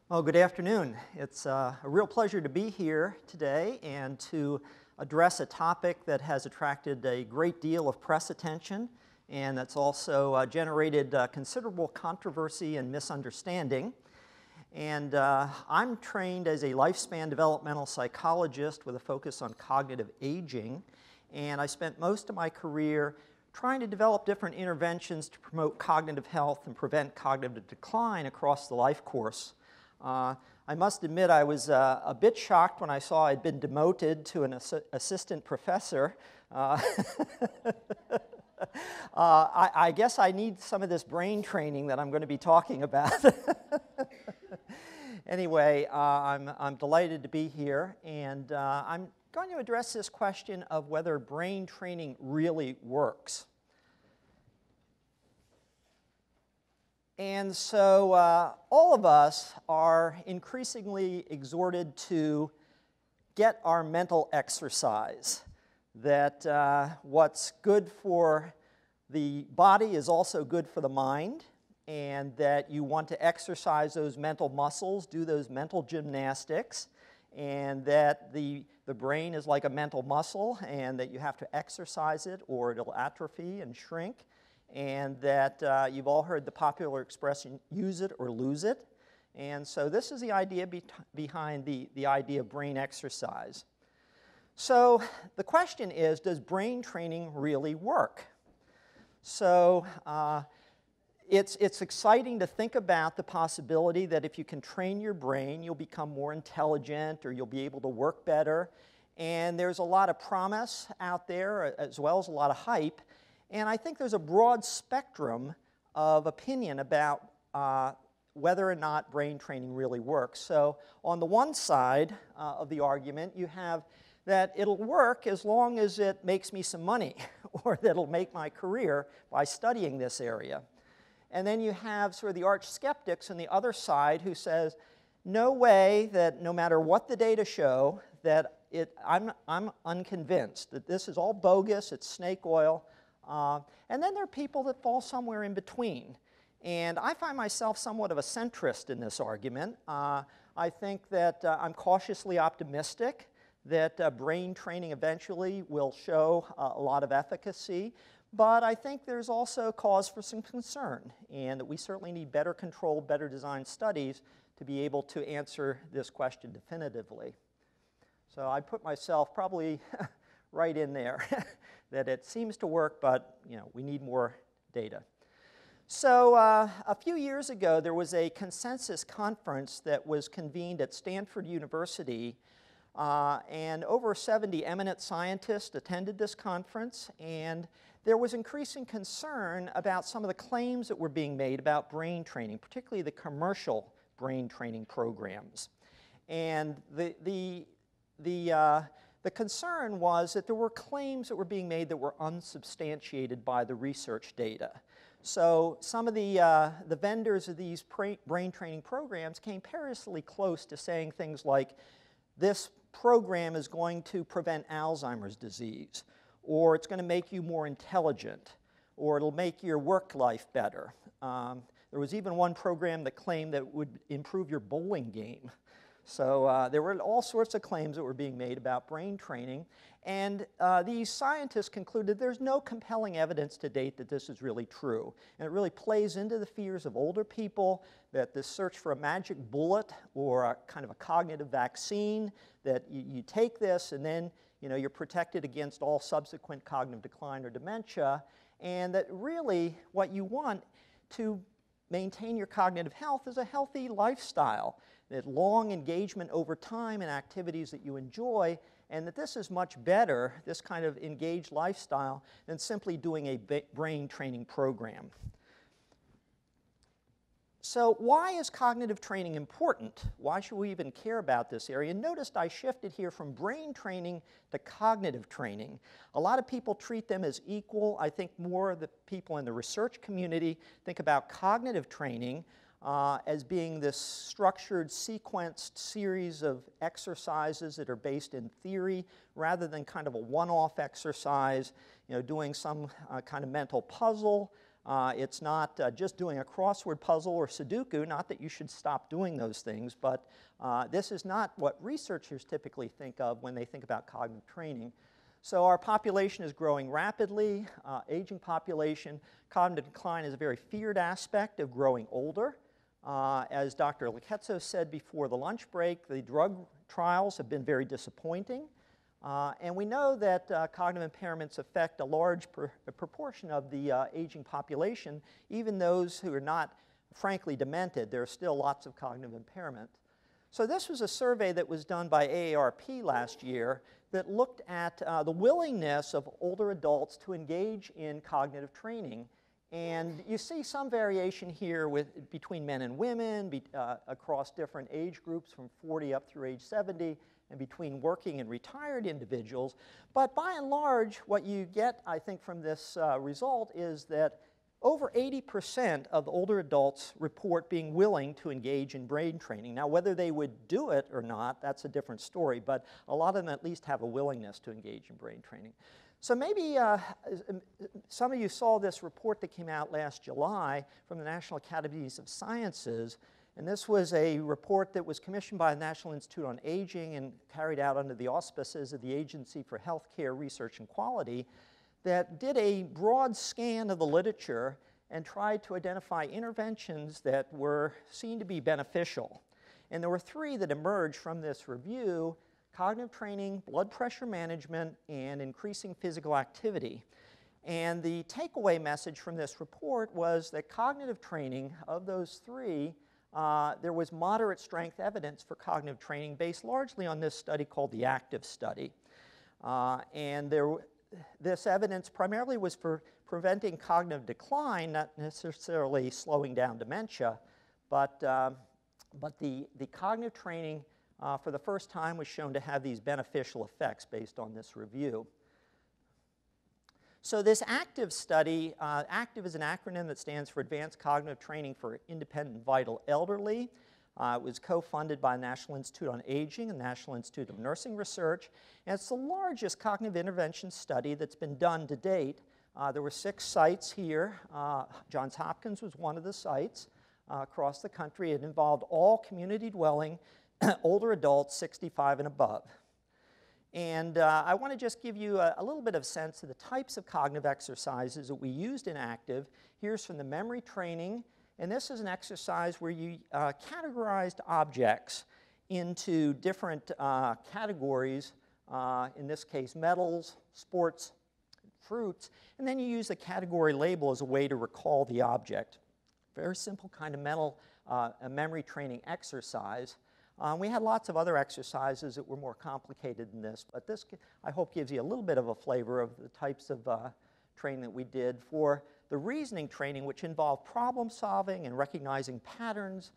Well, good afternoon. It's a real pleasure to be here today and to address a topic that has attracted a great deal of press attention and that's also generated considerable controversy and misunderstanding. And I'm trained as a lifespan developmental psychologist with a focus on cognitive aging, and I spent most of my career trying to develop different interventions to promote cognitive health and prevent cognitive decline across the life course. I must admit I was a bit shocked when I saw I'd been demoted to an assistant professor. I guess I need some of this brain training that I'm going to be talking about. Anyway, I'm delighted to be here, and I'm going to address this question of whether brain training really works. And so all of us are increasingly exhorted to get our mental exercise, that what's good for the body is also good for the mind, and that you want to exercise those mental muscles, do those mental gymnastics, and that the brain is like a mental muscle, and that you have to exercise it or it'll atrophy and shrink. And that you've all heard the popular expression, use it or lose it. And so this is the idea behind the idea of brain exercise. So the question is, does brain training really work? So it's exciting to think about the possibility that if you can train your brain, you'll become more intelligent or you'll be able to work better. And there's a lot of promise out there as well as a lot of hype. And I think there's a broad spectrum of opinion about whether or not brain training really works. So on the one side of the argument, you have that it'll work as long as it makes me some money or that it'll make my career by studying this area. And then you have sort of the arch skeptics on the other side who says, no way, that no matter what the data show, that I'm unconvinced, that this is all bogus, it's snake oil. And then there are people that fall somewhere in between. And I find myself somewhat of a centrist in this argument. I think that I'm cautiously optimistic that brain training eventually will show a lot of efficacy. But I think there's also cause for some concern, and that we certainly need better controlled, better designed studies to be able to answer this question definitively. So I put myself probably right in there. That it seems to work, but we need more data. So a few years ago, there was a consensus conference that was convened at Stanford University, and over 70 eminent scientists attended this conference, and there was increasing concern about some of the claims that were being made about brain training, particularly the commercial brain training programs. And the concern was that there were claims that were being made that were unsubstantiated by the research data. So some of the vendors of these brain training programs came perilously close to saying things like, this program is going to prevent Alzheimer's disease, or it's going to make you more intelligent, or it'll make your work life better. There was even one program that claimed that it would improve your bowling game. So there were all sorts of claims that were being made about brain training, and these scientists concluded there's no compelling evidence to date that this is really true. And it really plays into the fears of older people that this search for a magic bullet or a kind of a cognitive vaccine, that you take this and then you're protected against all subsequent cognitive decline or dementia, and that really what you want to maintain your cognitive health is a healthy lifestyle, that long engagement over time in activities that you enjoy, and that this is much better, this kind of engaged lifestyle, than simply doing a brain training program. So why is cognitive training important? Why should we even care about this area? Notice I shifted here from brain training to cognitive training. A lot of people treat them as equal. I think more of the people in the research community think about cognitive training as being this structured, sequenced series of exercises that are based in theory, rather than kind of a one-off exercise, doing some kind of mental puzzle. It's not just doing a crossword puzzle or Sudoku, not that you should stop doing those things, but this is not what researchers typically think of when they think about cognitive training. So our population is growing rapidly, aging population. Cognitive decline is a very feared aspect of growing older. As Dr. Lachetzo said before the lunch break, the drug trials have been very disappointing. And we know that cognitive impairments affect a large proportion of the aging population, even those who are not, frankly, demented. There are still lots of cognitive impairment. So this was a survey that was done by AARP last year that looked at the willingness of older adults to engage in cognitive training. And you see some variation here between men and women, across different age groups from 40 up through age 70, and between working and retired individuals. But by and large, what you get, I think, from this result is that over 80% of older adults report being willing to engage in brain training. Now, whether they would do it or not, that's a different story, but a lot of them at least have a willingness to engage in brain training. So maybe some of you saw this report that came out last July from the National Academies of Sciences, and this was a report that was commissioned by the National Institute on Aging and carried out under the auspices of the Agency for Healthcare Research and Quality, that did a broad scan of the literature and tried to identify interventions that were seen to be beneficial. And there were three that emerged from this review: cognitive training, blood pressure management, and increasing physical activity. And the takeaway message from this report was that cognitive training, of those three, there was moderate strength evidence for cognitive training based largely on this study called the ACTIVE study. This evidence primarily was for preventing cognitive decline, not necessarily slowing down dementia, but the cognitive training for the first time was shown to have these beneficial effects based on this review. So this ACTIVE study, ACTIVE is an acronym that stands for Advanced Cognitive Training for Independent Vital Elderly. It was co-funded by the National Institute on Aging and the National Institute of Nursing Research, and it's the largest cognitive intervention study that's been done to date. There were 6 sites here. Johns Hopkins was one of the sites across the country. It involved all community dwelling older adults 65 and above. And I want to just give you a little bit of sense of the types of cognitive exercises that we used in ACTIVE. Here's from the memory training, and this is an exercise where you categorized objects into different categories, in this case metals, sports, fruits, and then you use the category label as a way to recall the object. Very simple kind of memory training exercise. We had lots of other exercises that were more complicated than this, but this, I hope, gives you a little bit of a flavor of the types of training that we did. For the reasoning training, which involved problem solving and recognizing patterns,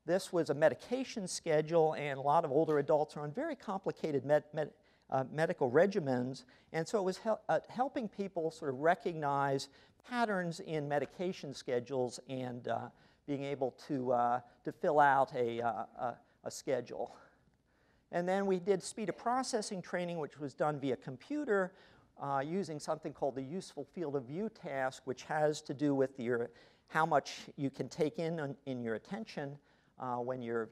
this was a medication schedule, and a lot of older adults are on very complicated medical regimens, and so it was helping people sort of recognize patterns in medication schedules and being able to fill out a schedule. And then we did speed of processing training, which was done via computer using something called the useful field of view task, which has to do with how much you can take in your attention when you're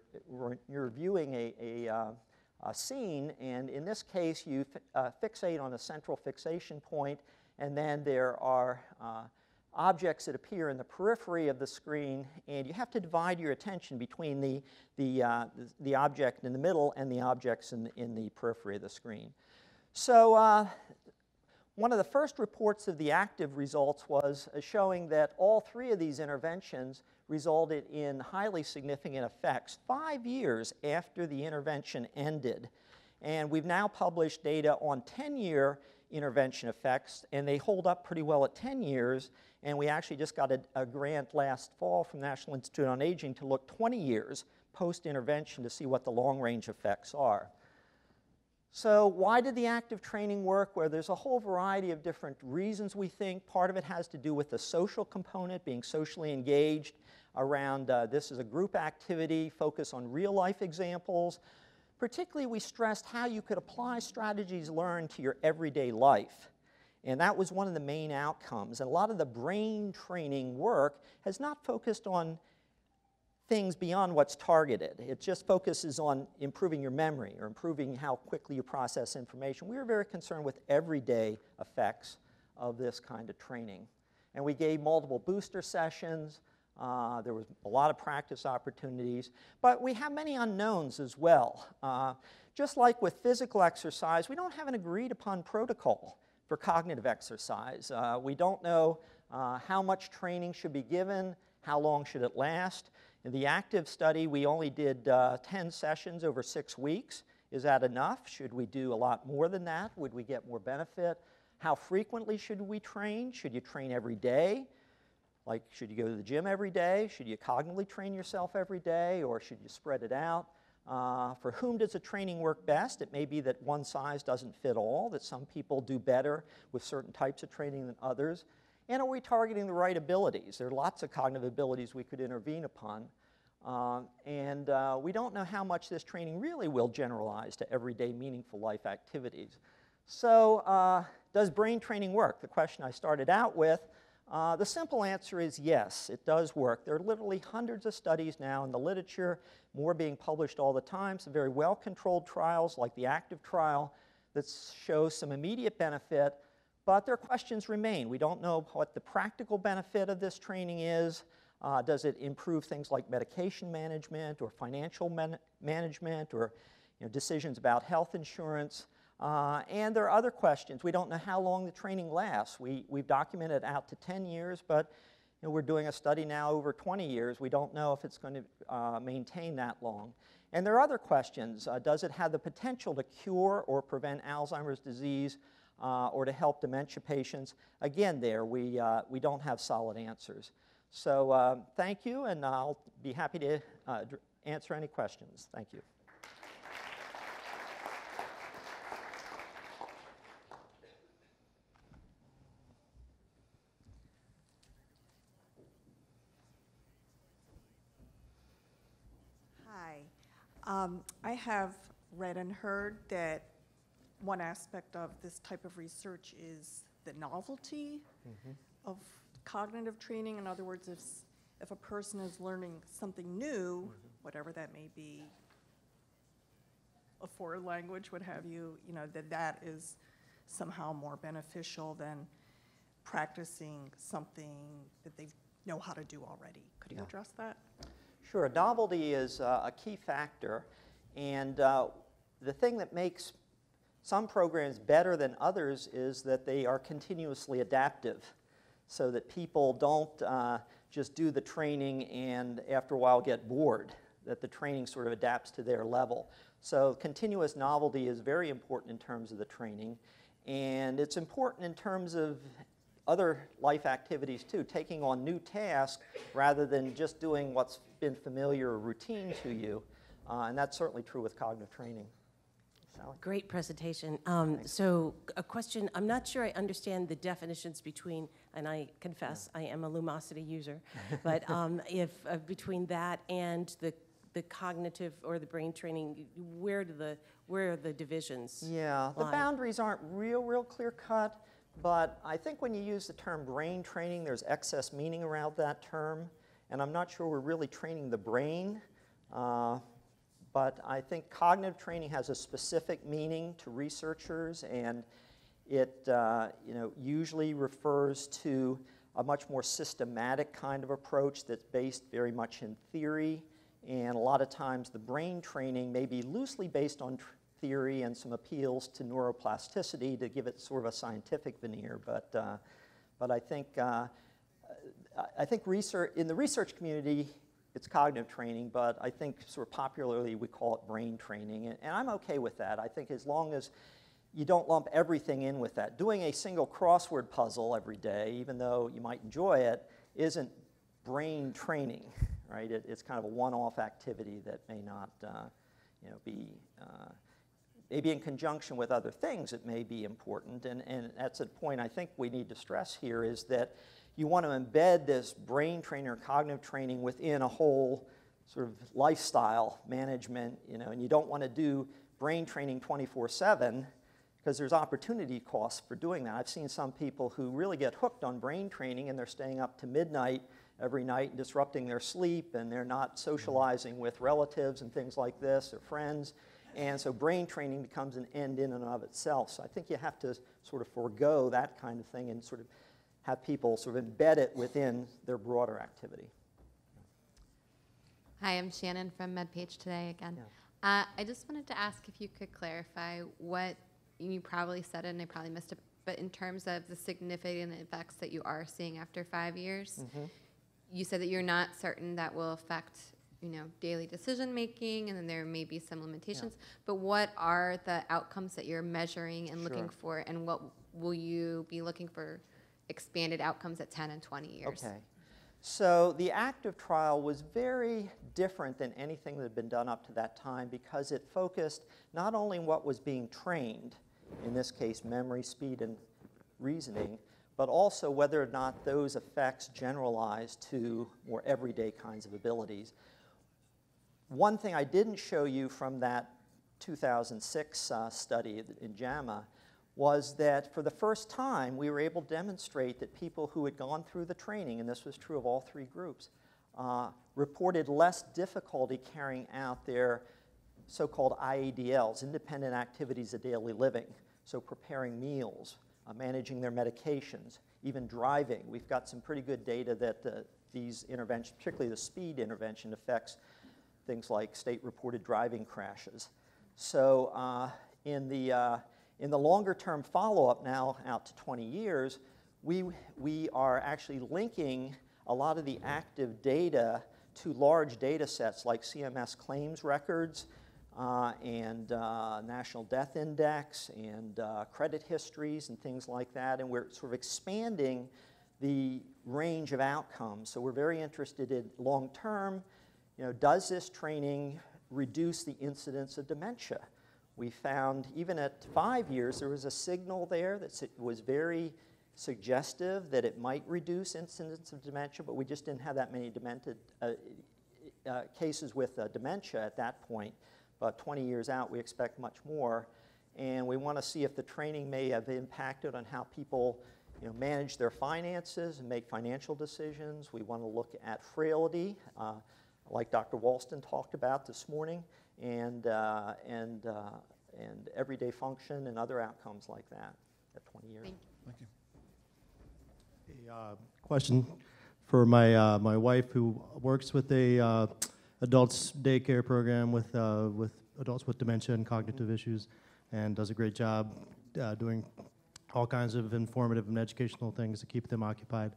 viewing a scene. And in this case, you fixate on a central fixation point, and then there are objects that appear in the periphery of the screen, and you have to divide your attention between the object in the middle and the objects in the periphery of the screen. So one of the first reports of the ACTIVE results was showing that all 3 of these interventions resulted in highly significant effects 5 years after the intervention ended. And we've now published data on 10-year intervention effects, and they hold up pretty well at 10 years. And we actually just got a grant last fall from the National Institute on Aging to look 20 years post-intervention to see what the long-range effects are. So why did the ACTIVE training work? Well, there's a whole variety of different reasons, we think. Part of it has to do with the social component, being socially engaged around this is a group activity, focus on real-life examples. Particularly, we stressed how you could apply strategies learned to your everyday life. And that was one of the main outcomes. And a lot of the brain training work has not focused on things beyond what's targeted. It just focuses on improving your memory or improving how quickly you process information. We were very concerned with everyday effects of this kind of training. And we gave multiple booster sessions. There was a lot of practice opportunities. But we have many unknowns as well. Just like with physical exercise, we don't have an agreed upon protocol for cognitive exercise. We don't know how much training should be given, how long should it last. In the active study, we only did 10 sessions over 6 weeks. Is that enough? Should we do a lot more than that? Would we get more benefit? How frequently should we train? Should you train every day? Like, should you go to the gym every day? Should you cognitively train yourself every day, or should you spread it out? For whom does the training work best? It may be that one size doesn't fit all, that some people do better with certain types of training than others. And are we targeting the right abilities? There are lots of cognitive abilities we could intervene upon. We don't know how much this training really will generalize to everyday meaningful life activities. So does brain training work? The question I started out with. The simple answer is yes, it does work. There are literally hundreds of studies now in the literature, more being published all the time, some very well-controlled trials like the active trial that shows some immediate benefit, but their questions remain. We don't know what the practical benefit of this training is. Does it improve things like medication management or financial management or decisions about health insurance? And there are other questions. We don't know how long the training lasts. We've documented out to 10 years, but we're doing a study now over 20 years. We don't know if it's going to maintain that long. And there are other questions. Does it have the potential to cure or prevent Alzheimer's disease or to help dementia patients? Again, we don't have solid answers. So thank you, and I'll be happy to answer any questions. Thank you. I have read and heard that one aspect of this type of research is the novelty of cognitive training. In other words, if a person is learning something new, whatever that may be, a foreign language, what have you, that is somehow more beneficial than practicing something that they know how to do already. Could you address that? Sure. Novelty is a key factor, and the thing that makes some programs better than others is that they are continuously adaptive, so that people don't just do the training and after a while get bored, that the training sort of adapts to their level. So continuous novelty is very important in terms of the training, and it's important in terms of other life activities too, taking on new tasks rather than just doing what's been familiar or routine to you. And that's certainly true with cognitive training. Sally? Great presentation. So a question, I'm not sure I understand the definitions between, and I confess I am a Lumosity user, but if between that and the cognitive or the brain training, where are the divisions? Yeah, the boundaries aren't real clear cut. But I think when you use the term brain training, there's excess meaning around that term. And I'm not sure we're really training the brain. But I think cognitive training has a specific meaning to researchers. And it usually refers to a much more systematic kind of approach that's based very much in theory. And a lot of times the brain training may be loosely based on theory and some appeals to neuroplasticity to give it sort of a scientific veneer, but I think research in the research community it's cognitive training, but I think sort of popularly we call it brain training, and I'm okay with that. I think as long as you don't lump everything in with that. Doing a single crossword puzzle every day, even though you might enjoy it, isn't brain training, right? It's kind of a one-off activity that may not be maybe in conjunction with other things it may be important, and that's a point I think we need to stress here is that you want to embed this brain training or cognitive training within a whole sort of lifestyle management, and you don't want to do brain training 24/7 because there's opportunity costs for doing that. I've seen some people who really get hooked on brain training, and they're staying up to midnight every night and disrupting their sleep, and they're not socializing with relatives and things like this or friends. And so brain training becomes an end in and of itself. So I think you have to sort of forego that kind of thing and sort of have people sort of embed it within their broader activity. Hi, I'm Shannon from MedPage today again. Yeah. I just wanted to ask if you could clarify what, you probably said it and I probably missed it, but in terms of the significant effects that you are seeing after 5 years, you said that you're not certain that will affect, daily decision making, and then there may be some limitations. Yeah. But what are the outcomes that you're measuring and looking for, and what will you be looking for expanded outcomes at 10 and 20 years? Okay. So the active trial was very different than anything that had been done up to that time because it focused not only on what was being trained, in this case memory, speed, and reasoning, but also whether or not those effects generalized to more everyday kinds of abilities. One thing I didn't show you from that 2006 study in JAMA was that for the first time we were able to demonstrate that people who had gone through the training, and this was true of all 3 groups, reported less difficulty carrying out their so-called IADLs, independent activities of daily living. So preparing meals, managing their medications, even driving. We've got some pretty good data that these interventions, particularly the speed intervention, affects things like state-reported driving crashes. So in the longer-term follow-up now out to 20 years, we are actually linking a lot of the active data to large data sets like CMS claims records and National Death Index and credit histories and things like that. And we're sort of expanding the range of outcomes. So we're very interested in long-term, does this training reduce the incidence of dementia? We found even at 5 years there was a signal there that was very suggestive that it might reduce incidence of dementia, but we just didn't have that many cases with dementia at that point. But 20 years out, we expect much more. And we want to see if the training may have impacted on how people manage their finances and make financial decisions. We want to look at frailty, like Dr. Walston talked about this morning, and everyday function and other outcomes like that at 20 years. Thank you. Thank you. A question for my wife who works with a adults daycare program with adults with dementia and cognitive issues, and does a great job doing all kinds of informative and educational things to keep them occupied.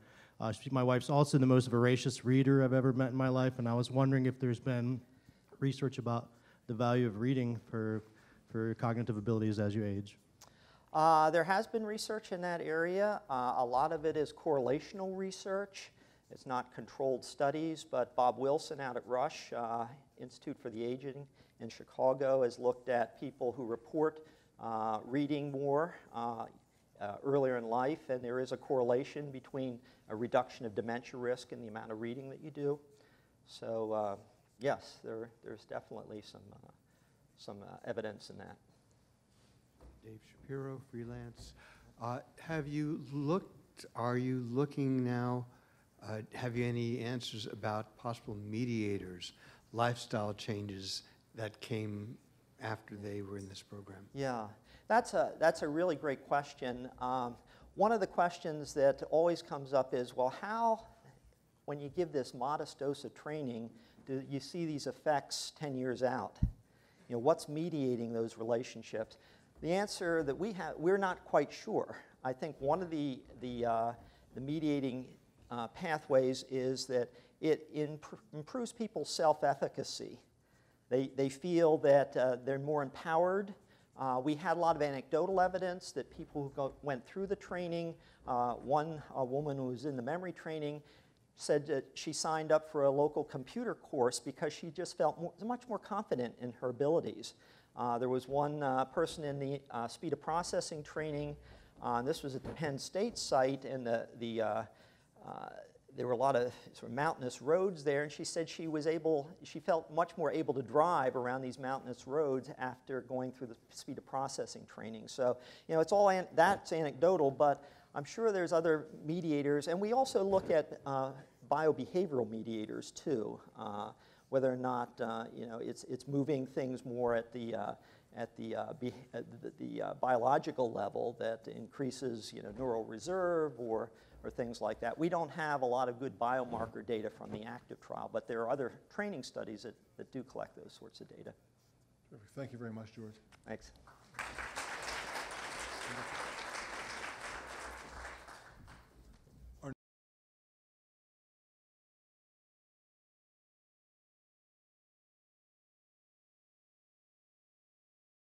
My wife's also the most voracious reader I've ever met in my life, and I was wondering if there's been research about the value of reading for cognitive abilities as you age. There has been research in that area. A lot of it is correlational research. It's not controlled studies, but Bob Wilson out at Rush Institute for the Aging in Chicago has looked at people who report reading more earlier in life, and there is a correlation between a reduction of dementia risk and the amount of reading that you do. So yes, there's definitely some evidence in that. Dave Shapiro, freelance. Have you looked, are you looking now, have you any answers about possible mediators, lifestyle changes that came after they were in this program? Yeah, that's a really great question. One of the questions that always comes up is, well, how, when you give this modest dose of training, do you see these effects 10 years out? What's mediating those relationships? The answer that we have, we're not quite sure. I think one of the mediating pathways is that it improves people's self-efficacy. They feel that they're more empowered. We had a lot of anecdotal evidence that people who went through the training, a woman who was in the memory training said that she signed up for a local computer course because she just felt much more confident in her abilities. There was one person in the speed of processing training. This was at the Penn State site, and there were a lot of sort of mountainous roads there, and she said she felt much more able to drive around these mountainous roads after going through the speed of processing training. So, it's all, that's anecdotal, but I'm sure there's other mediators, and we also look at biobehavioral mediators too, whether or not, it's moving things more at the biological level that increases, neural reserve or things like that. We don't have a lot of good biomarker data from the active trial, but there are other training studies that do collect those sorts of data. Terrific. Thank you very much, George. Thanks.